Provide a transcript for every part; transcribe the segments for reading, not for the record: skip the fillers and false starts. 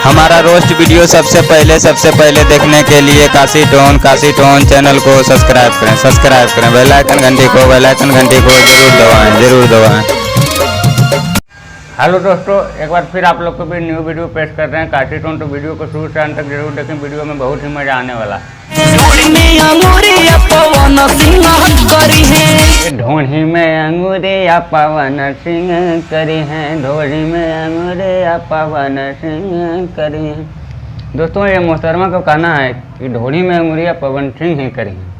हमारा roast video सबसे पहले देखने के लिए काशी टोन चैनल को सब्सक्राइब करें बेल आइकन घंटी को जरूर दबाएं। हेलो दोस्तों, एक बार फिर आप लोग को भी न्यू वीडियो पेश कर रहे हैं काशी टोन। तो वीडियो को शुरू से अंत तक जरूर देखें, वीडियो में बहुत ही मजा आने वाला है। ढूंढी में अंगूरिया पवन सिंह करी हैं, ढोरी में अंगूरिया पवन सिंह करी हैं। दोस्तों, ये मोहतरमा को कहना है कि ढोरी में अंगूरिया पवन सिंह ही करी हैं।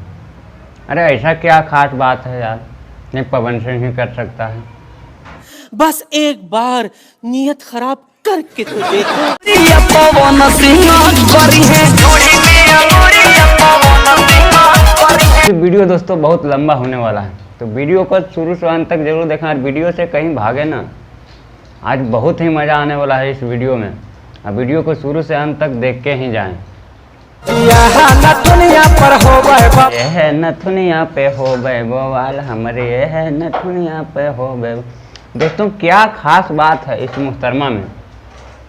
अरे ऐसा क्या खास बात है यार, ये पवन सिंह ही कर सकता है। बस एक बार नियत खराब करके तो देखो। वीडियो दोस्तों बहुत लंबा होने वाला है, तो वीडियो को शुरू से अंत तक जरूर देखना और वीडियो से कहीं भागे ना। आज बहुत ही मज़ा आने वाला है इस वीडियो में। अब वीडियो को शुरू से अंत तक देख के ही जाएं। नथुनिया पे हो बवाल हमारे, नथुनिया पे हो बवाल। दोस्तों, क्या खास बात है इस मुहतरमा में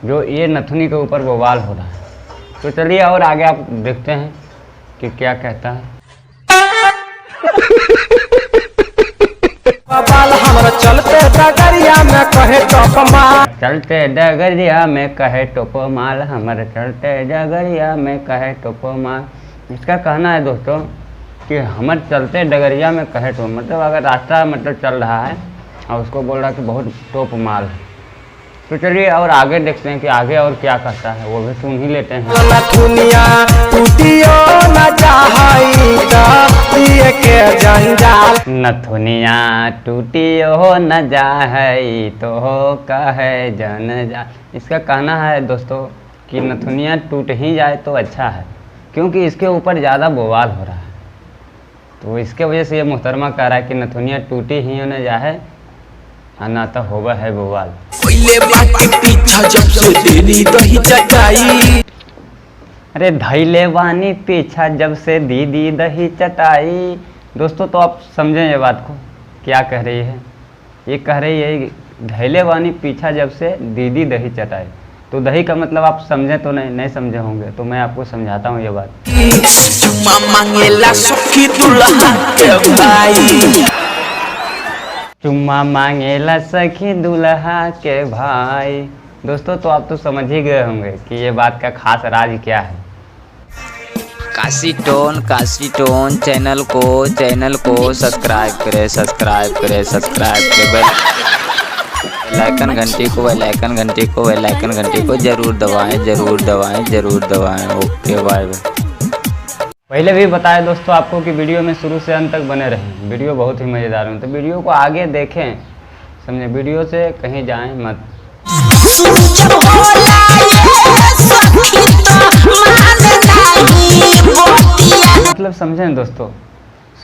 जो ये नथुनी के ऊपर बवाल हो रहा है। तो चलिए और आगे आप देखते हैं कि क्या कहता है। चलते डगरिया में कहे टोप माल, चलते डगरिया में कहे टोप माल, हमारे चलते डगरिया में कहे टोप माल। इसका कहना है दोस्तों कि हमारे चलते डगरिया में कहे टोप, मतलब अगर रास्ता मतलब चल रहा है और उसको बोल रहा है कि बहुत टॉप माल है। तो चलिए और आगे देखते हैं कि आगे और क्या कहता है, वो भी सुन ही लेते हैं। नथुनिया टूटियो न जाहई तो कहे जन जा। इसका कहना है दोस्तों कि नथुनिया टूट ही जाए तो अच्छा है, क्योंकि इसके ऊपर ज़्यादा बवाल हो रहा है। तो इसके वजह से ये मुहतरमा कह रहा है कि नथुनिया टूटी ही न जाए ना तो होगा है बवाल। अरे धैले वानी पीछा जब से दीदी दही चटाई। दोस्तों, तो आप समझें ये बात को, क्या कह रही है। ये कह रही है धैले वानी पीछा जब से दीदी दही चटाई। तो दही का मतलब आप समझे तो नहीं समझे होंगे, तो मैं आपको समझाता हूँ ये बात। चुम्मा मांगेला सखी दुल्हा के भाई। दोस्तों, तो आप तो समझ ही गए होंगे कि ये बात का खास राज क्या है। काशी टोन चैनल को सब्सक्राइब करें बेल आइकन घंटी को जरूर दबाएं। Okay, bye. पहले भी बताया दोस्तों आपको कि वीडियो में शुरू से अंत तक बने रहें, वीडियो बहुत ही मज़ेदार है। तो वीडियो को आगे देखें, समझे, वीडियो से कहीं जाएं मत। मतलब समझें दोस्तों,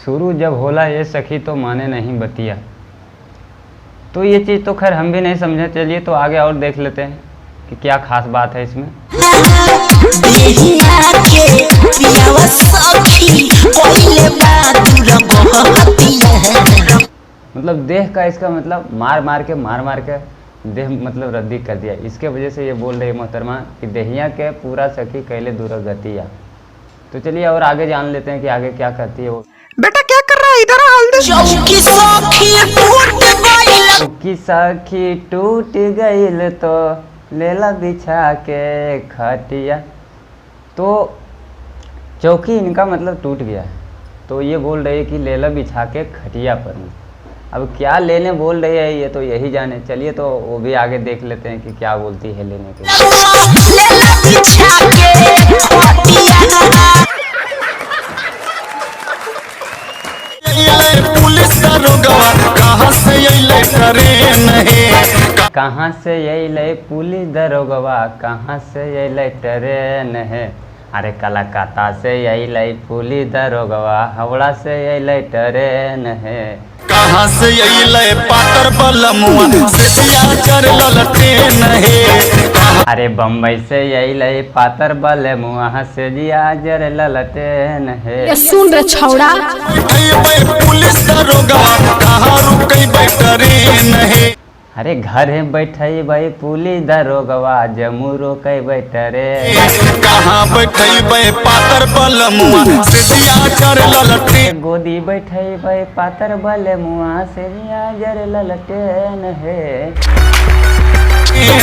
शुरू जब होला ये सखी तो माने नहीं बतिया। तो ये चीज़ तो खैर हम भी नहीं समझे। चलिए तो आगे और देख लेते हैं कि क्या खास बात है इसमें। मतलब देह का इसका मतलब मार के देह मतलब रद्दी कर दिया। इसके वजह से ये बोल रही है मोहतरमा कि देहिया के पूरा सखी कैले दूर गतिया। तो चलिए और आगे जान लेते हैं कि आगे क्या कहती है वो। बेटा क्या कर रहा है इधर? चौकी सखी टूट गईल तो लेला बिछा के खटिया। तो चौकी इनका मतलब टूट गया है, तो ये बोल रही है कि लेला बिछा के खटिया पर। अब क्या लेने बोल रही है ये तो यही जाने। चलिए तो वो भी आगे देख लेते हैं कि क्या बोलती है लेने के लिए। कहाँ से अइले पुलिस दरोगवा, कहाँ से अइले ट्रेन है। अरे कलकत्ता से अइले पुलिस दरोगवा, हावड़ा से अइले ट्रेन है। कहाँ से अइले पातर बलमुआ से चर ललटेन है। अरे बम्बई से अइले पातर बलमुआ से जर ललटेन है। सुन रे छौड़ा, पुलिस दरोगवा कहाँ रुकई ट्रेन है। अरे घर है बैठई भाई पुलिस दरोगवा जमुरो कई बैठ रे। कहाँ बैठे पातर बलमुआ से दिया चर ललटे गोदी बैठई भाई पातर बल मुआ से जर ललटेन है।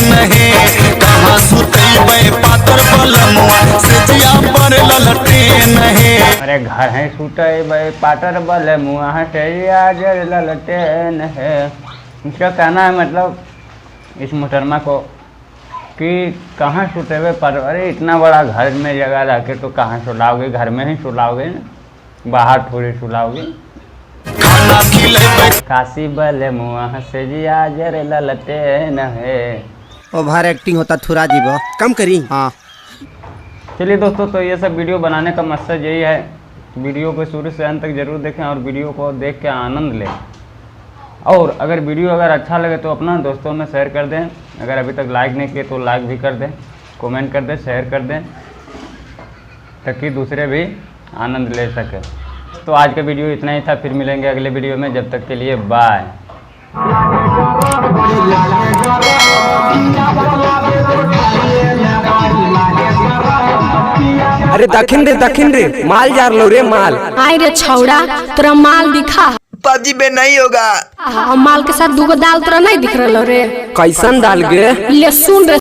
नहीं कहाँ सुतई पातर बलमुआ से दिया पर ललटे नहीं। अरे घर है छूटे भाई पातर बल मुआ से जर ललटेन है। इसका कहना है मतलब इस मोहतरमा को कि कहाँ सुते हुए पर, अरे इतना बड़ा घर में जगह रह के तो कहाँ सुलाओगे, घर में ही सुलाओगे ना, बाहर थोड़ी सुलाओगे। खाना खिले काशी बल मुआ से जिया जर ललटे न है। ओवर एक्टिंग होता थोड़ा जीव कम करी। हाँ चलिए दोस्तों, तो ये सब वीडियो बनाने का मकसद यही है, वीडियो को शुरू से अंत तक जरूर देखें और वीडियो को देख के आनंद लें। और अगर वीडियो अगर अच्छा लगे तो अपना दोस्तों में शेयर कर दें। अगर अभी तक लाइक नहीं किए तो लाइक भी कर दें, कमेंट कर दें, शेयर कर दें, ताकि दूसरे भी आनंद ले सकें। तो आज का वीडियो इतना ही था, फिर मिलेंगे अगले वीडियो में, जब तक के लिए बाय। अरे दखिन रे माल जार लो रे माल। आय रे छौड़ा तोरा माल दिखा। पाजी में नहीं होगा। माल के साथ दूगो दाल तोरा नहीं दिख रहा रे। कैसन दाल गे? ले सुन रे